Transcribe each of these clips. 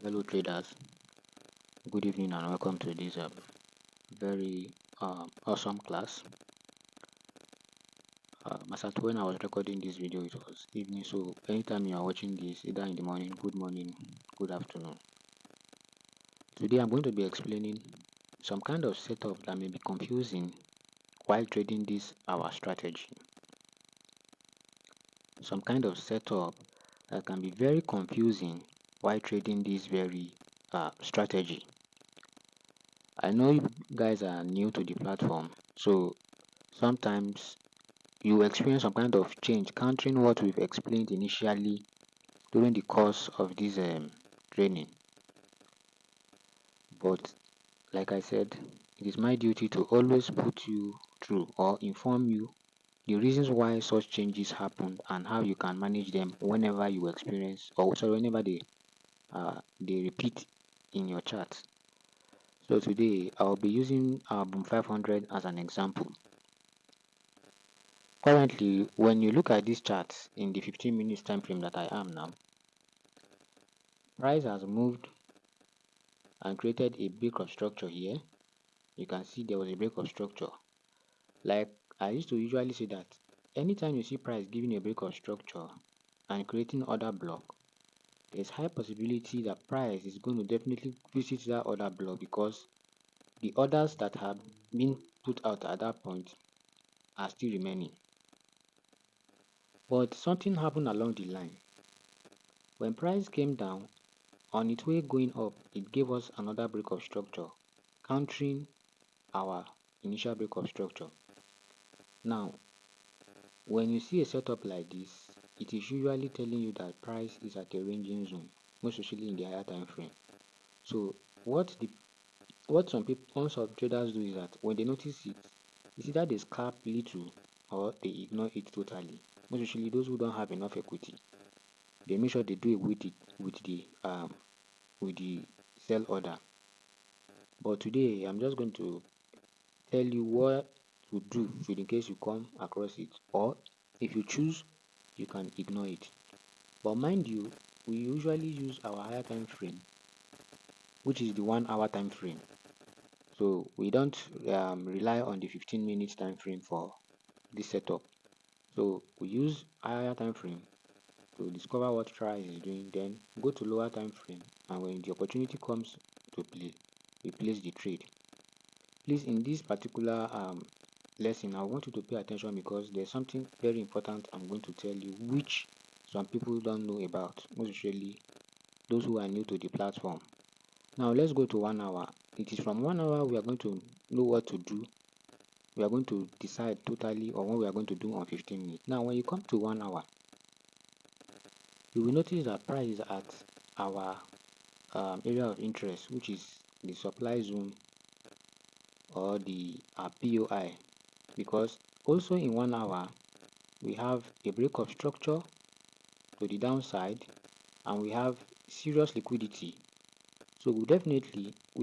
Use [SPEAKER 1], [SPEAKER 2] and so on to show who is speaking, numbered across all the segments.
[SPEAKER 1] Hello traders, good evening and welcome to this very awesome class. As at when I was recording this video, it was evening, so anytime you are watching this, either in the morning, good afternoon. Today I'm going to be explaining some kind of setup that may be confusing while trading this our strategy. Some kind of setup that can be very confusing while trading this very strategy. I know you guys are new to the platform, so sometimes you experience some kind of change countering what we've explained initially during the course of this training. But like I said, it is my duty to always put you through or inform you the reasons why such changes happen and how you can manage them whenever you experience, or sorry, whenever they repeat in your chart. So today I'll be using Boom 500 as an example. Currently, when you look at this chart in the 15 minutes time frame that I am now, price has moved and created a break of structure here. You can see there was a break of structure. Like I used to usually say that anytime you see price giving a break of structure and creating order block, there's high possibility that price is going to definitely visit that order block because the orders that have been put out at that point are still remaining. But something happened along the line. When price came down, on its way going up, it gave us another break of structure, countering our initial break of structure. Now, when you see a setup like this, it is usually telling you that price is at a ranging zone, most especially in the higher time frame. So what some traders do is that when they notice it, it's either they scalp little or they ignore it totally. Most especially those who don't have enough equity, they make sure they do it with the sell order. But today I'm just going to tell you what to do should in case you come across it, or if you choose you can ignore it. But mind you, we usually use our higher time frame, which is the 1 hour time frame. So we don't rely on the 15 minutes time frame for this setup. So we use higher time frame to discover what price is doing, then go to lower time frame, and when the opportunity comes to play, we place the trade. Please, in this particular lesson, I want you to pay attention because there's something very important I'm going to tell you which some people don't know about, most especially those who are new to the platform. Now let's go to 1 hour. It is from 1 hour we are going to know what to do. We are going to decide totally on what we are going to do on 15 minutes. Now when you come to 1 hour, you will notice that price is at our area of interest, which is the supply zone or the POI, because also in 1 hour we have a break of structure to the downside and we have serious liquidity. So we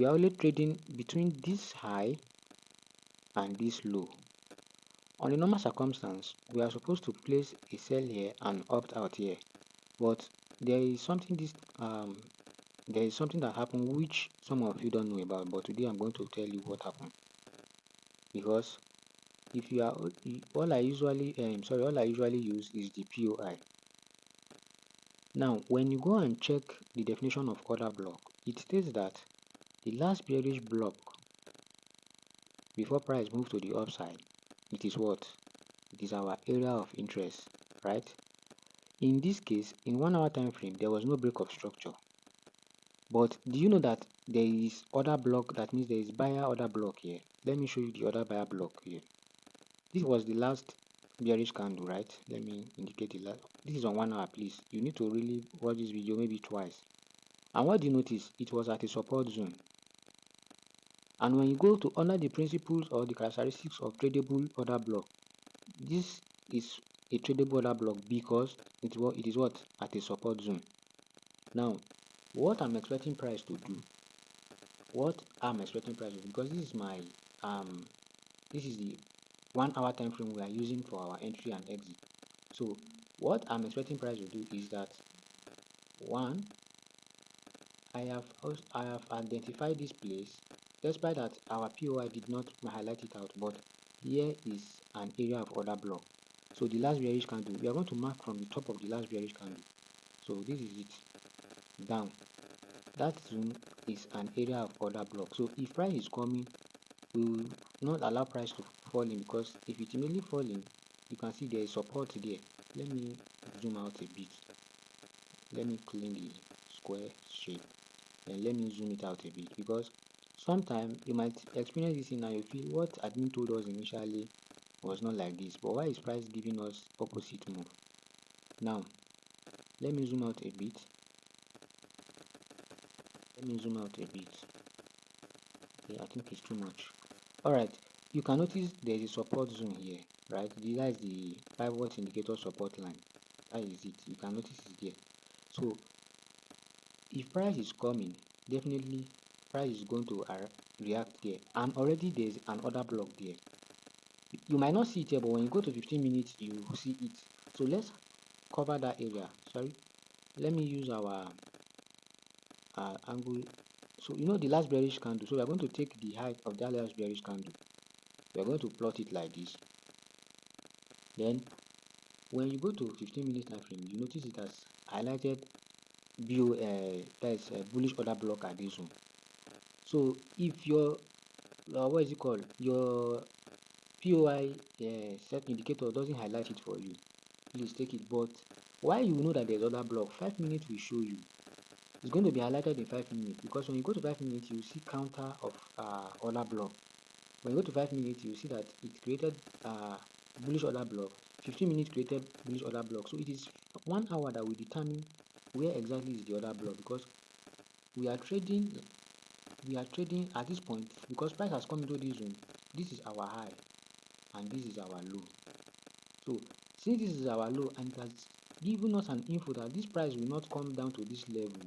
[SPEAKER 1] are only trading between this high and this low. On a normal circumstance, we are supposed to place a sell here and opt out here, but there is something that happened which some of you don't know about, but today I'm going to tell you what happened. Because if you are all I usually use is the POI. Now when you go and check the definition of order block, it states that the last bearish block before price moves to the upside, it is what? It is our area of interest, right? In this case, in 1 hour time frame, there was no break of structure. But do you know that there is order block? That means there is buyer order block here. Let me show you the other buyer block here. This was the last bearish candle, right? Let me indicate the last. This is on 1 hour, please. You need to really watch this video maybe twice. And what do you notice? It was at a support zone. And when you go to under the principles or the characteristics of tradable order block, this is a tradable order block because it is what at a support zone. Now, what I'm expecting price to do, because this is my this is the 1 hour time frame we are using for our entry and exit. So what I'm expecting price to do is that one, I have identified this place despite that our POI did not highlight it out, but here is an area of order block. So the last bearish candle, we are going to mark from the top of the last bearish candle. So this is it down. That zone is an area of order block. So if price is coming, we will not allow price to fall in, because if it immediately fall in, you can see there is support there. Let me zoom out a bit. Let me clean the square shape and let me zoom it out a bit, because sometimes you might experience this thing and you feel what admin told us initially was not like this, but why is price giving us opposite move? Now let me zoom out a bit. Okay, I think it's too much. All right, you can notice there is a support zone here, right? That is the pivot indicator support line. That is it. You can notice it there. So if price is coming, definitely price is going to react there, and already there's an order block there. You might not see it here, but when you go to 15 minutes you see it. So let's cover that area. Sorry, let me use our angle. So you know the last bearish candle, so we are going to take the height of that last bearish candle. We are going to plot it like this. Then when you go to 15 minutes time frame, you notice it has highlighted that is a bullish order block at this zone. So if your what is it called, your POI set indicator doesn't highlight it for you, please take it. But why you know that there's other block, 5 minutes will show you. It's going to be highlighted in 5 minutes, because when you go to 5 minutes you see counter of order block. When you go to 5 minutes you see that it created bullish order block. 15 minutes created bullish order block. So it is 1 hour that will determine where exactly is the order block, because we are trading at this point, because price has come into this zone. This is our high and this is our low. So since this is our low and it has given us an info that this price will not come down to this level,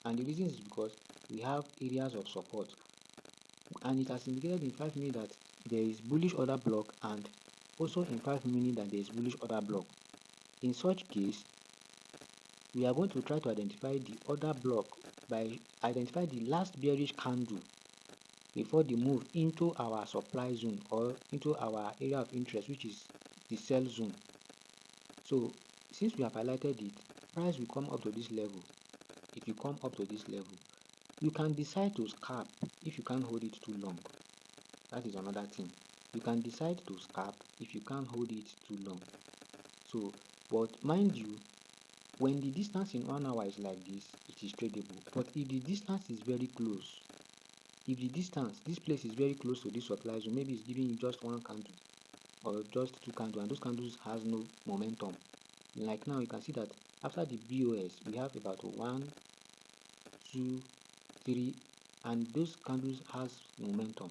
[SPEAKER 1] and the reason is because we have areas of support, and it has indicated in 5 minutes that there is bullish order block, and also in 5 minutes that there is bullish order block. In such case, we are going to try to identify the order block by identifying the last bearish candle before the move into our supply zone or into our area of interest, which is the sell zone. So since we have highlighted it, price will come up to this level. If you come up to this level, you can decide to scalp if you can't hold it too long. That is another thing. You can decide to scalp if you can't hold it too long. So, but mind you, when the distance in 1 hour is like this, it is tradable. But if the distance is very close, if the distance, this place is very close to this supply zone, maybe it's giving you just 1 candle or just 2 candles, and those candles has no momentum. Like now, you can see that after the BOS, we have about 1, 2, 3, and those candles has momentum.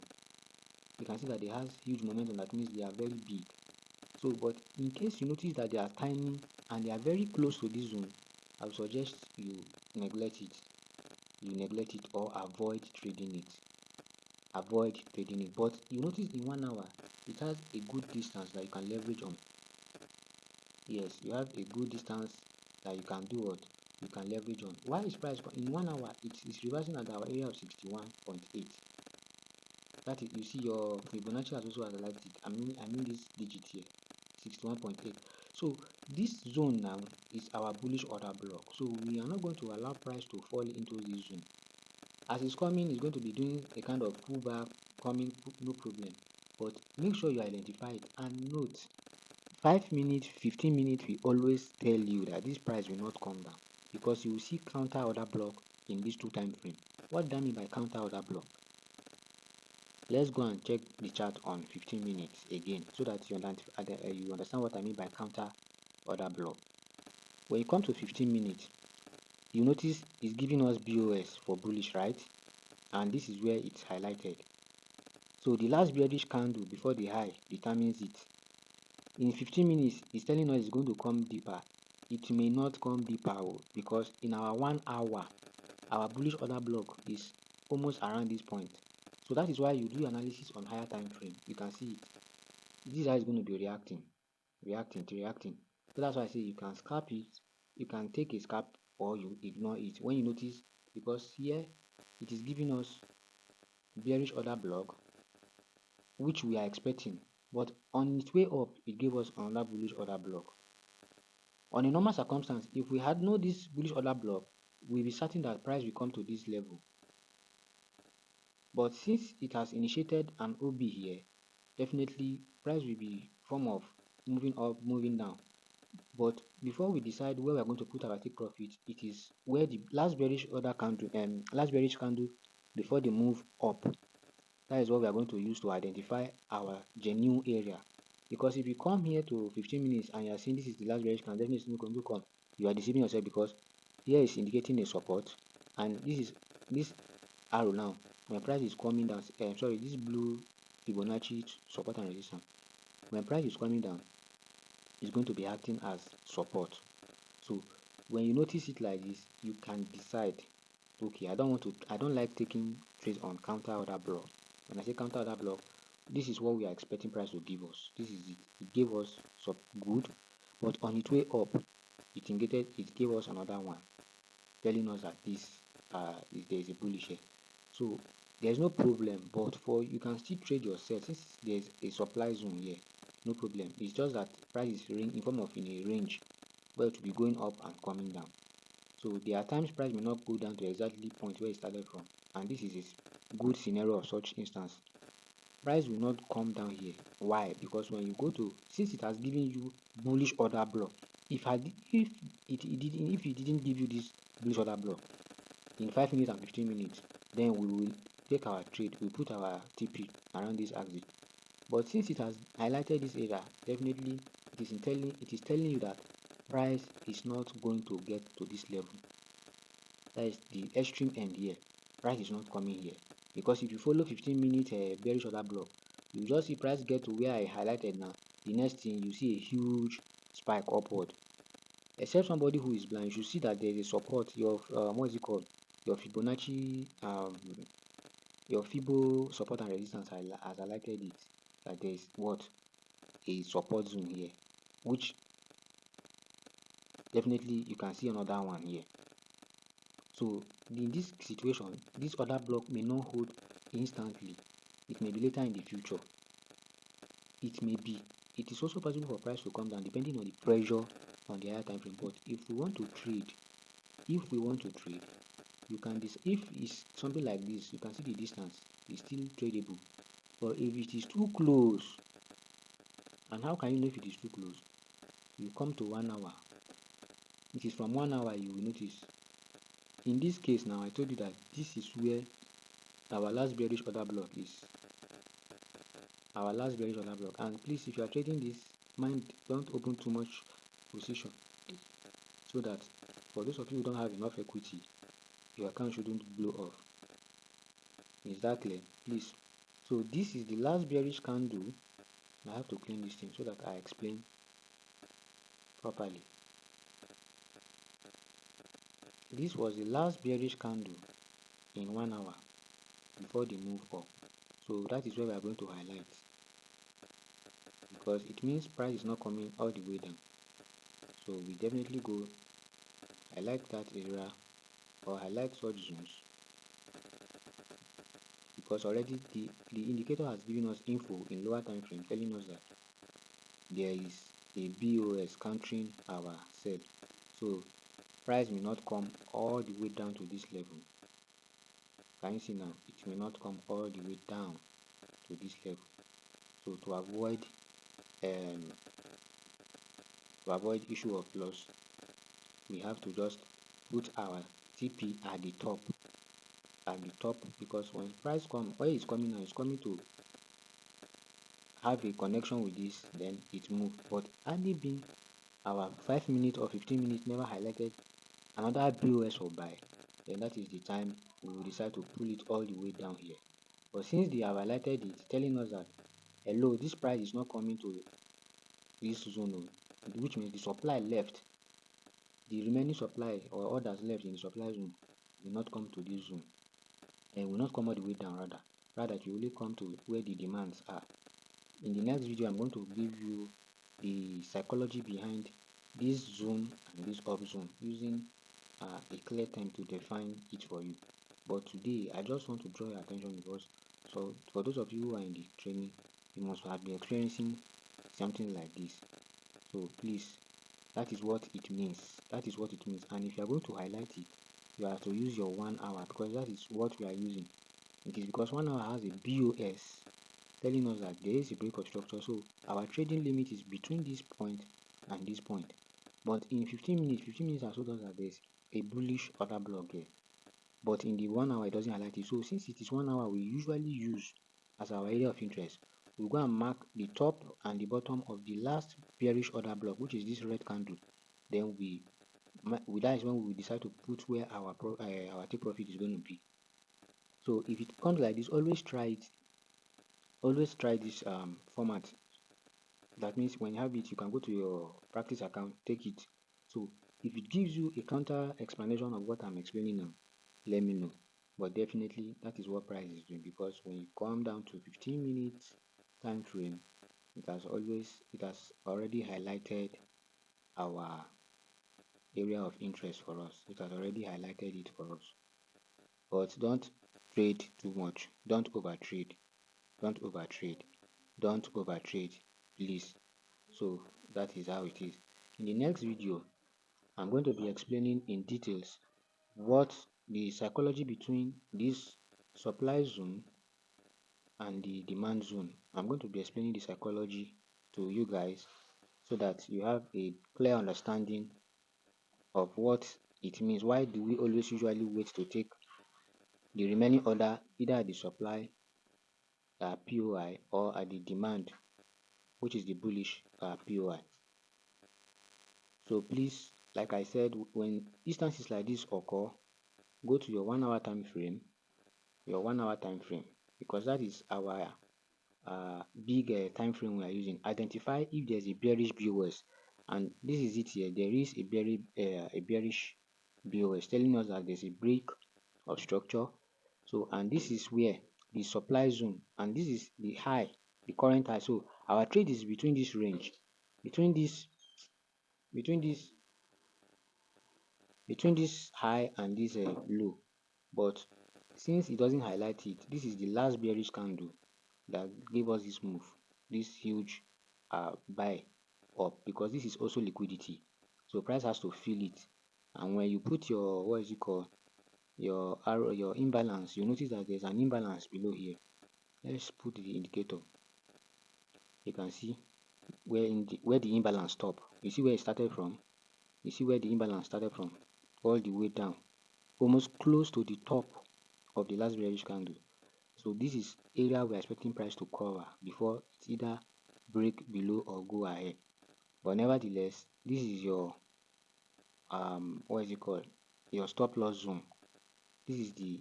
[SPEAKER 1] You can see that they has huge momentum. That means they are very big. So, but in case you notice that they are tiny and they are very close to this zone, I would suggest you neglect it. Or avoid trading it. But you notice in 1 hour, it has a good distance that you can leverage on. Yes, you have a good distance that you can do what? You can leverage on. Why is price in 1 hour? It is reversing at our area of 61.8. That is, you see your Fibonacci has also highlighted it. I mean this digit here, 61.8. So this zone now is our bullish order block. So we are not going to allow price to fall into this zone. As it's coming, it's going to be doing a kind of pullback, coming, no problem. But make sure you identify it and note, 5 minutes, 15 minutes will always tell you that this price will not come down, because you will see counter order block in these 2 time frame. What do I mean by counter order block? Let's go and check the chart on 15 minutes again, so that you understand what I mean by counter order block. When you come to 15 minutes, you notice it's giving us BOS for bullish, right? And this is where it's highlighted. So the last bearish candle before the high determines it. In 15 minutes, it's telling us it's going to come deeper. It may not come deeper, because in our 1 hour, our bullish order block is almost around this point. So that is why you do analysis on higher time frame. You can see it. This is how it's going to be reacting. So that's why I say you can scalp it, you can take a scalp, or you ignore it when you notice because here it is giving us bearish order block, which we are expecting, but on its way up it gave us another bullish order block. On a normal circumstance, if we had known this bullish order block, we'll be certain that price will come to this level. But since it has initiated an OB here, definitely price will be form of moving up, moving down. But before we decide where we are going to put our take profit, it is where the last bearish order candle, last bearish candle before the move up. That is what we are going to use to identify our genuine area. Because if you come here to 15 minutes and you are saying this is the last bearish candle, definitely it's not going to come. You are deceiving yourself, because here is indicating a support, and this arrow now, when price is coming down, sorry, this blue Fibonacci support and resistance, when price is coming down, it's going to be acting as support. So when you notice it like this, you can decide, okay, I don't like taking trades on counter order block. When I say counter order block, this is what we are expecting price to give us. This is it. It gave us some good, but on its way up, it gave us another one, telling us that there is a bullish here. So there's no problem, but for you can still trade yourself since there's a supply zone here. No problem. It's just that price is in form of in a range where it will be going up and coming down. So there are times price may not go down to exactly point where it started from, and this is a good scenario of such instance. Price will not come down here. Why? Because when you go to, since it has given you bullish order block, if it didn't give you this bullish order block in 5 minutes and 15 minutes, then we will take our trade, we put our TP around this axis. But since it has highlighted this area, definitely it is telling you that price is not going to get to this level. That is the extreme end here. Price is not coming here, because if you follow 15-minute bearish order block, you just see price get to where I highlighted now. The next thing, you see a huge spike upward. Except somebody who is blind, you should see that there is a support. Your what is it called? Your Fibonacci, your Fibo support and resistance has highlighted it, that there is what, a support zone here, which definitely you can see another one here. So in this situation, this order block may not hold instantly. It may be later in the future. It is also possible for price to come down depending on the pressure on the higher time frame. But if we want to trade, you can if it's something like this, you can see the distance is still tradable. But if it is too close, and how can you know if it is too close? You come to 1 hour. It is from 1 hour you will notice. In this case now, I told you that this is where our last bearish order block is. Our last bearish order block. And please, if you are trading this, don't open too much position, so that for those of you who don't have enough equity, your account shouldn't blow off. Is that clear? Please. So this is the last bearish candle. I have to clean this thing so that I explain properly. This was the last bearish candle in 1 hour before the move up. So that is where we are going to highlight, because it means price is not coming all the way down. So we definitely go highlight that area or highlight such zones, because already the indicator has given us info in lower time frame telling us that there is a BOS countering our sell. So price may not come all the way down to this level. Can you see now? It may not come all the way down to this level. So to avoid issue of loss, we have to just put our TP at the top, because when price where it's coming now, it's coming to have a connection with this, then it moves. But had it been our 5 minutes or 15 minutes never highlighted another BOS or buy, then that is the time we will decide to pull it all the way down here. But since they have highlighted it, telling us that hello, this price is not coming to this zone, which means the supply left, the remaining supply or orders left in the supply zone will not come to this zone, and will not come all the way down. Rather it will only come to where the demands are. In the next video, I'm going to give you the psychology behind this zone and this up zone using a clear time to define it for you. But today I just want to draw your attention because so for those of you who are in the training, you must have been experiencing something like this. So please, that is what it means. That is what it means. And if you are going to highlight it, you have to use your 1 hour because that is what we are using. It is because 1 hour has a BOS telling us that there is a break of structure. So our trading limit is between this point and this point. But in 15 minutes has told us that there's a bullish order block here. But in the 1 hour, it doesn't highlight it. So since it is 1 hour, we usually use as our area of interest. We go and mark the top and the bottom of the last bearish order block, which is this red candle. Then that is when we decide to put where our take profit is going to be. So if it comes like this, always try this format. That means when you have it, you can go to your practice account, take it. So if it gives you a counter explanation of what I'm explaining now, let me know. But definitely that is what price is doing, because when you come down to 15 minutes time frame, it has already highlighted our area of interest for us. It has already highlighted it for us. But don't trade too much. Don't overtrade. Don't overtrade. Don't overtrade, please. So that is how it is. In the next video, I'm going to be explaining in details what the psychology between this supply zone and the demand zone. I'm going to be explaining the psychology to you guys so that you have a clear understanding of what it means. Why do we always usually wait to take the remaining order either at the supply POI or at the demand, which is the bullish POI? So please, like I said, when instances like this occur, go to your 1 hour time frame, because that is our big time frame we are using. Identify if there's a bearish BOS, and this is it here. There is a bearish BOS telling us that there's a break of structure. So, and this is where the supply zone, and this is the high, the current high. So our trade is between this range, between this high and this low. But since it doesn't highlight it, this is the last bearish candle that gave us this move, this huge buy up, because this is also liquidity. So price has to feel it. And when you put your, what is it called, your arrow, your imbalance, you notice that there's an imbalance below here. Let's put the indicator. You can see where the imbalance stop. You see where it started from. You see where the imbalance started from, all the way down, almost close to the top of the last bearish candle. So this is area we're expecting price to cover before it either break below or go ahead. But nevertheless, this is your what is it called, your stop loss zone. This is the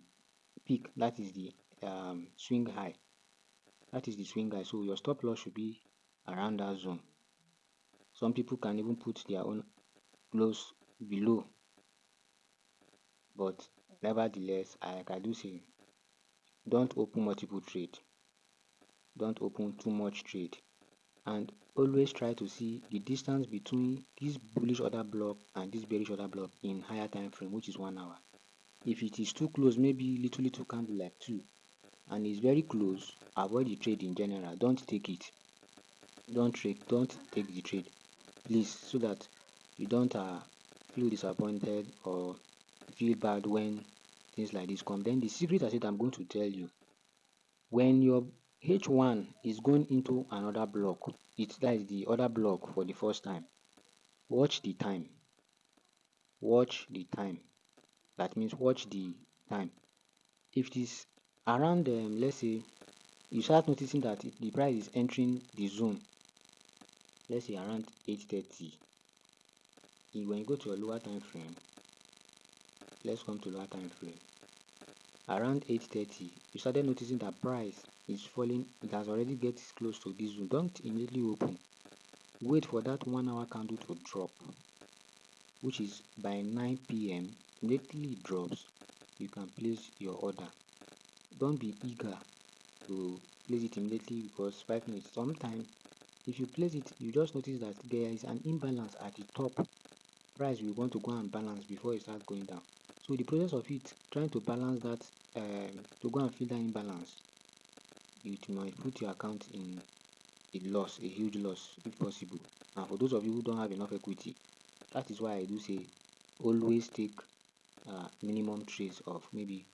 [SPEAKER 1] peak, that is the swing high, so your stop loss should be around that zone. Some people can even put their own close below, but nevertheless, like I do say, don't open multiple trade, don't open too much trade, and always try to see the distance between this bullish order block and this bearish order block in higher time frame, which is 1 hour. If it is too close, maybe little candle like 2, and it's very close, avoid the trade in general. Don't take it. Don't take the trade, please, so that you don't feel disappointed or feel bad when things like this come. Then the secret I said I'm going to tell you, when your H1 is going into another block, that is the other block for the first time, watch the time. That means watch the time. If it is around let's say you start noticing that the price is entering the zone, let's say around 8:30, when you go to your lower time frame, let's come to lower time frame, around 8:30 you started noticing that price is falling, it has already get close to this zone. Don't immediately open, wait for that 1 hour candle to drop, which is by 9 p.m. Immediately it drops, you can place your order. Don't be eager to place it immediately because 5 minutes. Sometimes if you place it, you just notice that there is an imbalance at the top price will want to go and balance before it starts going down. So the process of it trying to balance that, to go and fill that imbalance, it might put your account in a loss, a huge loss if possible. And for those of you who don't have enough equity, that is why I do say always take minimum trades of maybe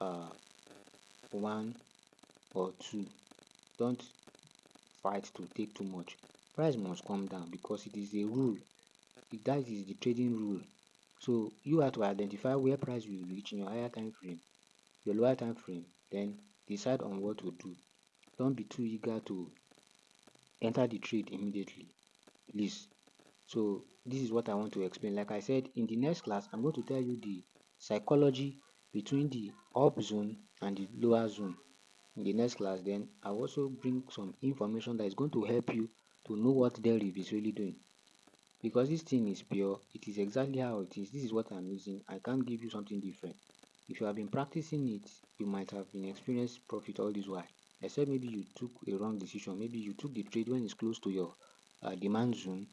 [SPEAKER 1] uh, 1 or 2. Don't fight to take too much. Price must come down because it is a rule. That is the trading rule. So you have to identify where price will reach in your higher time frame, your lower time frame, then decide on what to do. Don't be too eager to enter the trade immediately, please. So this is what I want to explain. Like I said, in the next class, I'm going to tell you the psychology between the up zone and the lower zone. In the next class, then I'll also bring some information that is going to help you to know what deriv is really doing. Because this thing is pure, it is exactly how it is. This is what I'm using. I can't give you something different. If you have been practicing it, you might have been experiencing profit all this while. Except maybe you took a wrong decision. Maybe you took the trade when it's close to your demand zone.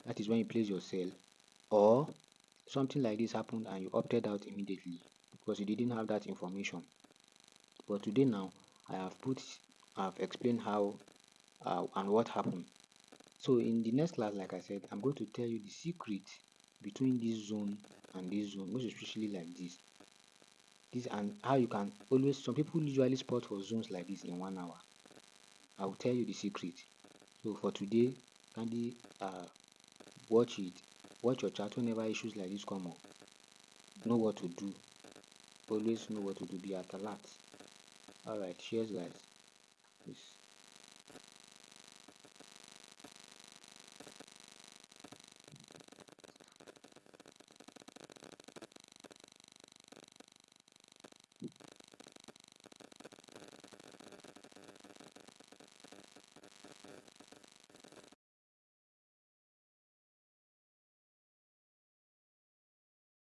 [SPEAKER 1] That is when you place your sell. Or something like this happened and you opted out immediately because you didn't have that information. But today now, I have explained how and what happened. So in the next class, like I said, I'm going to tell you the secret between this zone and this zone, most especially like this. This and how you can always, some people usually spot for zones like this in 1 hour. I will tell you the secret. So for today, kindly watch it. Watch your chart whenever issues like this come up. Know what to do. Always know what to do. Be at alert. Alright, cheers guys. Peace.